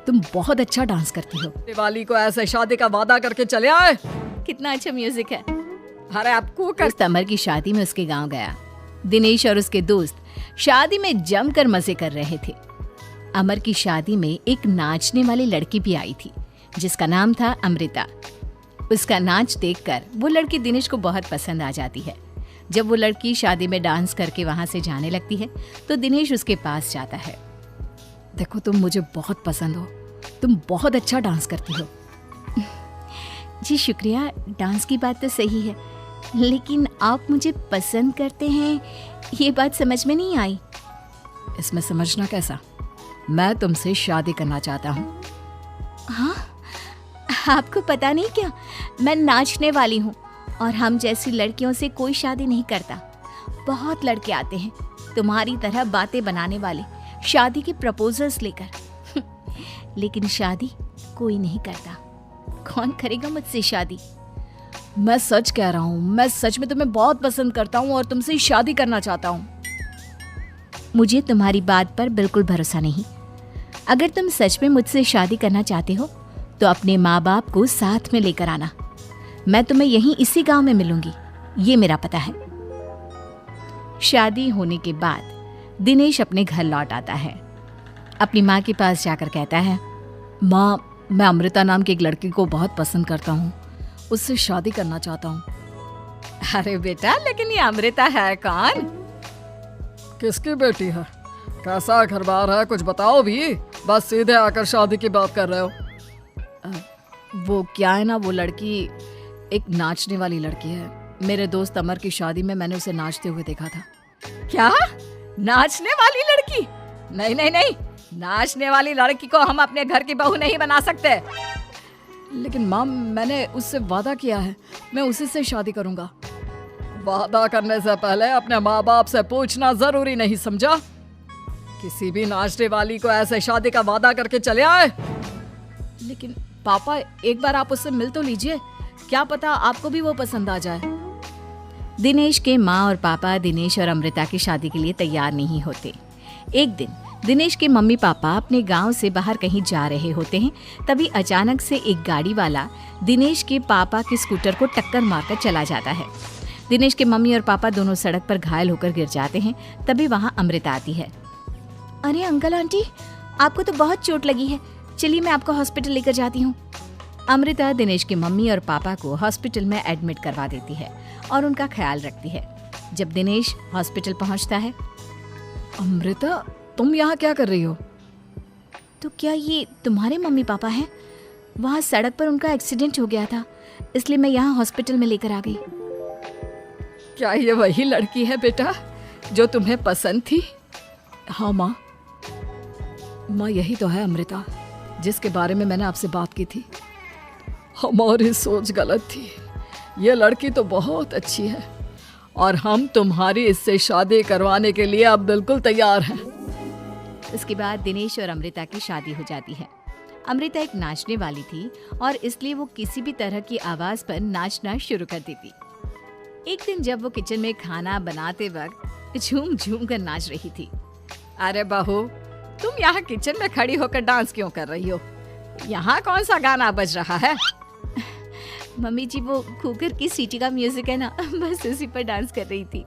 तुम बहुत अच्छा डांस करती हो। दिवाली को ऐसे शादी का वादा करके चले आए। कितना अच्छा म्यूजिक है। अरे आपको दोस्त अमर की शादी में उसके गांव गया। दिनेश और उसके दोस्त शादी में जमकर मजे कर रहे थे। अमर की शादी में एक नाचने वाली लड़की भी आई थी जिसका नाम था अमृता। उसका नाच देखकर वो लड़की दिनेश को बहुत पसंद आ जाती है। जब वो लड़की शादी में डांस करके वहां से जाने लगती है तो दिनेश उसके पास जाता है। देखो तुम मुझे बहुत पसंद हो, तुम बहुत अच्छा डांस करती हो। जी शुक्रिया, डांस की बात तो सही है, लेकिन आप मुझे पसंद करते हैं ये बात समझ में नहीं आई। इसमें समझना कैसा, मैं तुमसे शादी करना चाहता हूँ। हाँ, आपको पता नहीं क्या, मैं नाचने वाली हूँ और हम जैसी लड़कियों से कोई शादी नहीं करता। बहुत लड़के आते हैं तुम्हारी तरह बातें बनाने वाले, शादी के प्रपोजल्स लेकर लेकिन शादी कोई नहीं करता। कौन करेगा मुझसे शादी? मैं सच कह रहा हूँ, मैं सच में तुम्हें बहुत पसंद करता हूँ और तुमसे शादी करना चाहता हूँ। मुझे तुम्हारी बात पर बिल्कुल भरोसा नहीं। अगर तुम सच में मुझसे शादी करना चाहते हो तो अपने माँ बाप को साथ में लेकर आना। मैं तुम्हें यहीं इसी गांव में मिलूंगी, ये मेरा पता है। शादी होने के बाद दिनेश अपने घर लौट आता है। अपनी माँ के पास जाकर कहता है, माँ, मैं अमृता नाम की एक लड़की को बहुत पसंद करता हूँ, उससे शादी करना चाहता हूँ। अरे बेटा, लेकिन ये अमृता है कौन? किसकी बेटी है, कैसा घर बार है, कुछ बताओ भी, बस सीधे आकर शादी की बात कर रहे हो। वो क्या है ना, वो लड़की एक नाचने वाली लड़की है। मेरे दोस्त अमर की शादी में मैंने उसे नाचते हुए देखा था। क्या? नाचने वाली लड़की? नहीं नहीं नहीं, नाचने वाली लड़की को हम अपने घर की बहू नहीं बना सकते। लेकिन माँ, मैंने उससे वादा किया है, मैं उसी से शादी करूंगा। वादा करने से पहले अपने माँ बाप से पूछना जरूरी नहीं समझा? किसी भी नाचने वाली को ऐसे शादी का वादा करके चले आए। लेकिन पापा, एक बार आप उससे मिल तो लीजिए, क्या पता आपको भी वो पसंद आ जाए। दिनेश के माँ और पापा दिनेश और अमृता की शादी के लिए तैयार नहीं होते। एक दिन दिनेश के मम्मी पापा अपने गांव से बाहर कहीं जा रहे होते हैं। तभी अचानक से एक गाड़ी वाला दिनेश के पापा के स्कूटर को टक्कर मारकर चला जाता है। दिनेश के मम्मी और पापा दोनों सड़क पर घायल होकर गिर जाते हैं। तभी वहां अमृता आती है। अरे अंकल आंटी, आपको तो बहुत चोट लगी है, चलिए मैं आपको हॉस्पिटल लेकर जाती हूँ। अमृता दिनेश की मम्मी और पापा को हॉस्पिटल में एडमिट करवा देती है और उनका ख्याल रखती है। जब दिनेश हॉस्पिटल पहुंचता है, अमृता, तुम यहाँ क्या कर रही हो? तो क्या ये तुम्हारे मम्मी पापा हैं? वहाँ सड़क पर उनका एक्सीडेंट हो गया था, इसलिए मैं यहाँ हॉस्पिटल में लेकर आ गई। क्या ये वही लड़की है बेटा जो तुम्हें पसंद थी? हाँ माँ, यही तो है अमृता, जिसके बारे में मैंने आपसे बात की थी। हमारी सोच गलत थी, ये लड़की तो बहुत अच्छी है और हम तुम्हारी इससे शादी करवाने के लिए अब बिल्कुल तैयार हैं। इसके बाद दिनेश और अमृता की शादी हो जाती है। अमृता एक नाचने वाली थी और इसलिए वो किसी भी तरह की आवाज पर नाचना शुरू कर देती। एक दिन जब वो किचन में खाना बनाते वक्त झूम झूम कर नाच रही थी। अरे बहू, तुम यहाँ किचन में खड़ी होकर डांस क्यों कर रही हो? यहाँ कौन सा गाना बज रहा है? मम्मी जी, वो कुकर की सीटी का म्यूजिक है ना, बस उसी पर डांस कर रही थी।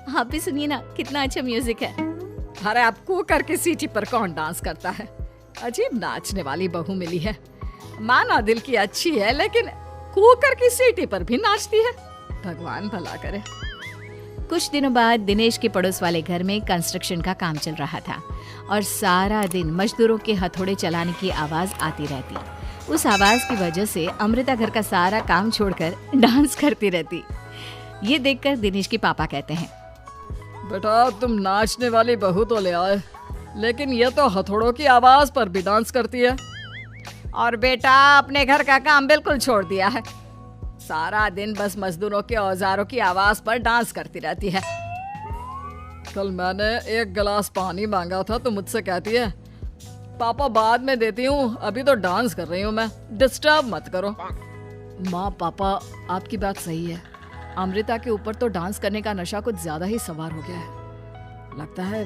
आप भी सुनिए ना, कितना अच्छा म्यूजिक है। अरे अब कुकर की सीटी पर कौन डांस करता है? अजीब नाचने वाली बहू मिली है। माना दिल की अच्छी है, लेकिन कुकर की सीटी पर भी नाचती है। भगवान भला करे। कुछ दिनों बाद दिनेश के पड़ोस वाले घर में कंस्ट्रक्शन का काम चल रहा था और सारा दिन मजदूरों के हथौड़े चलाने की आवाज आती रहती। उस आवाज की वजह से अमृता घर का सारा काम छोड़कर डांस करती रहती। ये देखकर दिनेश के पापा कहते हैं, बेटा, तुम नाचने वाली बहू तो ले आए, लेकिन ये तो हथौड़ों की आवाज पर भी डांस करती है। और बेटा, अपने घर का काम बिल्कुल छोड़ दिया है, सारा दिन बस मजदूरों के औजारों की आवाज पर डांस करती रहती है। कल मैंने एक गिलास पानी मांगा था तो मुझसे कहती है, पापा बाद में देती हूँ, अभी तो डांस कर रही हूँ मैं, डिस्टर्ब मत करो। माँ, पापा, आपकी बात सही है, अमृता के ऊपर तो डांस करने का नशा कुछ ज्यादा ही सवार हो गया है। लगता है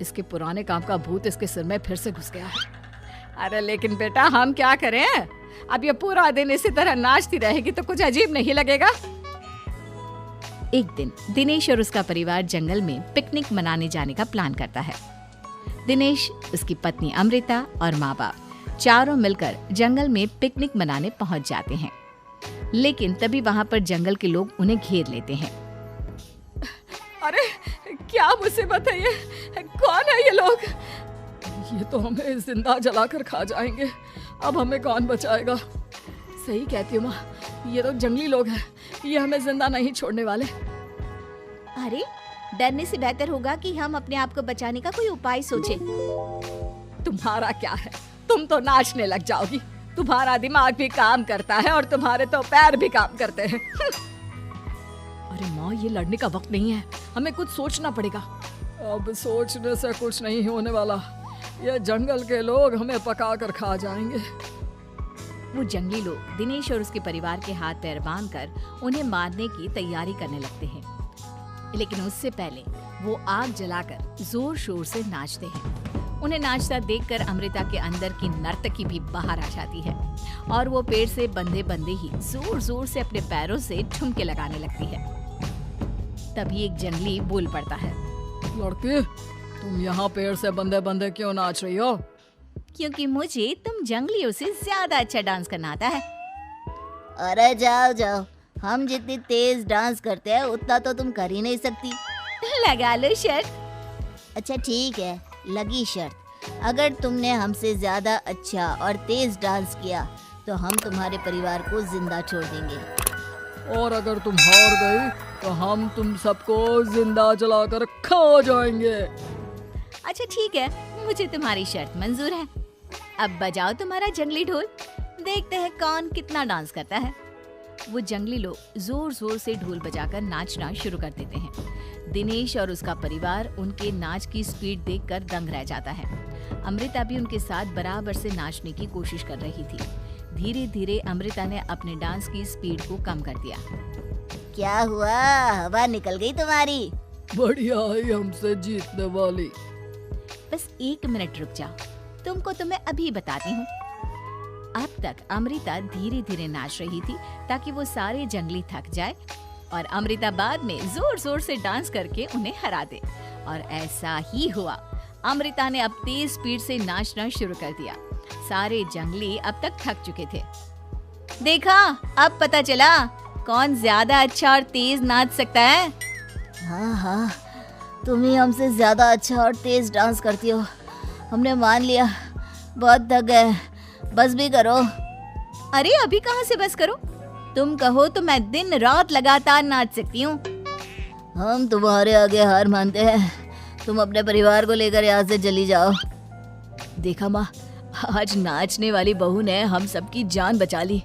इसके पुराने काम का भूत इसके सिर में फिर से घुस गया है। अरे लेकिन बेटा हम क्या करें? अब ये पूरा दिन इसी तरह नाचती रहेगी तो कुछ अजीब नहीं लगेगा? एक दिन दिनेश और उसका परिवार जंगल में पिकनिक मनाने जाने का प्लान करता है। दिनेश, उसकी पत्नी अमृता और माँ बाप चारों मिलकर जंगल में पिकनिक मनाने पहुंच जाते हैं। लेकिन तभी वहां पर जंगल के लोग उन्हें घेर लेते हैं। अरे क्या मुसीबत है ये? कौन है ये लोग? ये तो हमें जिंदा जलाकर खा जाएंगे। अब हमें कौन बचाएगा? सही कहती हूँ माँ, ये तो जंगली लोग हैं, ये हमें जिंदा नहीं छोड़ने वाले। अरे डरने से बेहतर होगा कि हम अपने आप को बचाने का कोई उपाय सोचें। तुम्हारा क्या है, तुम तो नाचने लग जाओगी। तुम्हारा दिमाग भी काम करता है और तुम्हारे तो पैर भी काम करते हैं। अरे माँ, ये लड़ने का वक्त नहीं है, हमें कुछ सोचना पड़ेगा। अब सोचने से कुछ नहीं होने वाला, ये जंगल के लोग हमें पका कर खा जाएंगे। वो जंगली लोग दिनेश और उसके परिवार के हाथ पैर बांधकर उन्हें मारने की तैयारी करने लगते हैं। लेकिन उससे पहले वो आग जलाकर जोर शोर से नाचते हैं। उन्हें नाचता देखकर अमृता के अंदर की नर्तकी भी बाहर आ जाती है और वो पेड़ से बंधे बंधे ही जोर जोर से अपने पैरों से ठुमके लगाने लगती है। तभी एक जंगली बोल पड़ता है। लड़की, तुम यहाँ पेड़ से बंधे बंधे क्यों नाच रही हो? क्योंकि मुझे तुम जंगलियों से ज्यादा अच्छा डांस करना आता है। अरे जाओ जाओ, हम जितनी तेज डांस करते हैं उतना तो तुम कर ही नहीं सकती। लगा लो शर्त। अच्छा ठीक है, लगी शर्त। अगर तुमने हमसे ज्यादा अच्छा और तेज डांस किया तो हम तुम्हारे परिवार को जिंदा छोड़ देंगे। और अगर तुम हार गई तो हम तुम सबको जिंदा जलाकर खा जाएंगे। अच्छा ठीक है, मुझे तुम्हारी शर्त मंजूर है। अब बजाओ तुम्हारा जंगली ढोल, देखते हैं कौन कितना डांस करता है। वो जंगली लोग जोर जोर से ढोल बजाकर नाचना शुरू कर देते हैं। दिनेश और उसका परिवार उनके नाच की स्पीड देखकर दंग रह जाता है। अमृता भी उनके साथ बराबर से नाचने की कोशिश कर रही थी। धीरे धीरे अमृता ने अपने डांस की स्पीड को कम कर दिया। क्या हुआ, हवा निकल गई तुम्हारी? बढ़िया है हमसे जीतने वाली। बस 1 मिनट रुक जाओ, तुमको तो मैं अभी बताती हूँ। अब तक अमृता धीरे धीरे नाच रही थी ताकि वो सारे जंगली थक जाए और अमृता बाद में जोर जोर से डांस करके उन्हें हरा दे। और ऐसा ही हुआ। अमृता ने अब तेज स्पीड से नाचना शुरू कर दिया। सारे जंगली अब तक थक चुके थे। देखा, अब पता चला कौन ज्यादा अच्छा और तेज नाच सकता है। हाँ हाँ, तुम ही हमसे ज्यादा अच्छा और तेज डांस करती हो। हमने मान लिया, बहुत थक गए, बस भी करो। अरे अभी कहाँ से बस करो, तुम कहो तो मैं दिन रात लगातार नाच सकती हूँ। हम तुम्हारे आगे हार मानते हैं, तुम अपने परिवार को लेकर यहाँ से चली जाओ। देखा माँ, आज नाचने वाली बहू ने हम सबकी जान बचा ली।